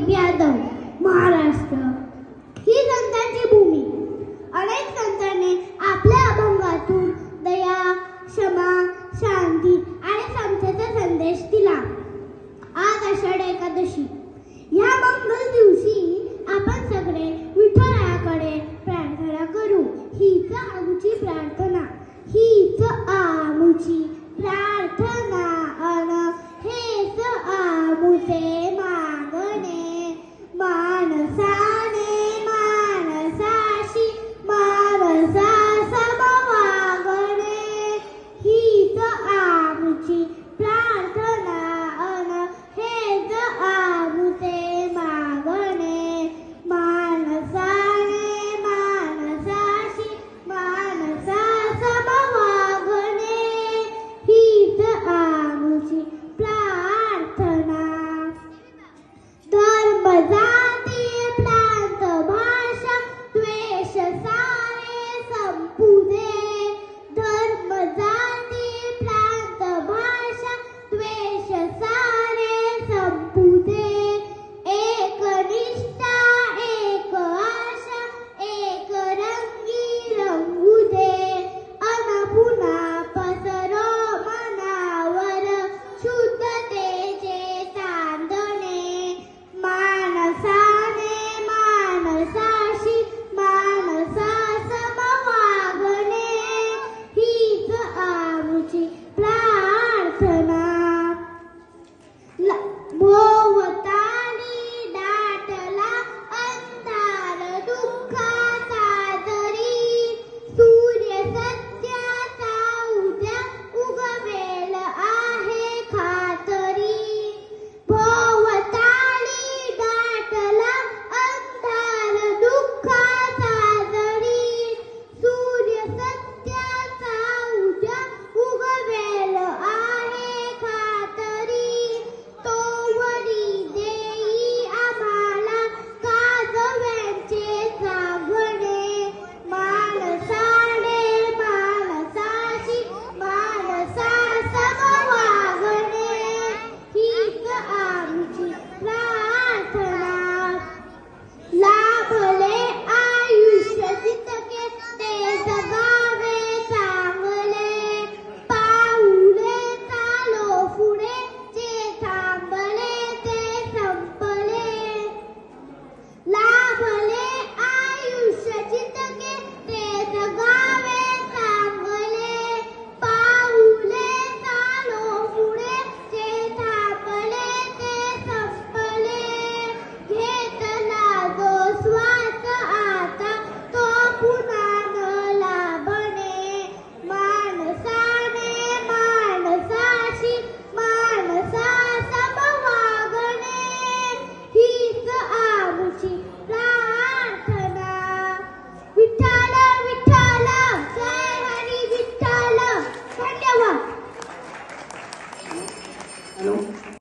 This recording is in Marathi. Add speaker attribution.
Speaker 1: दिलीप यादव, महाराष्ट्र ही संतांची भूमी. अनेक संतांनी आपल्या अभंगातून दया, क्षमा, शांती आणि समतेचा संदेश दिला. आज आषाढ एकादशी या मंगल दिवशी आपण सगळे विठ्ठलाकडे प्रार्थना करू. हीच आमची प्रार्थना, हीच आमची प्रार्थना अन हेच आमुचे मागणे. माणसाने माणसाशी माणसा सम वागणे, हीच आमची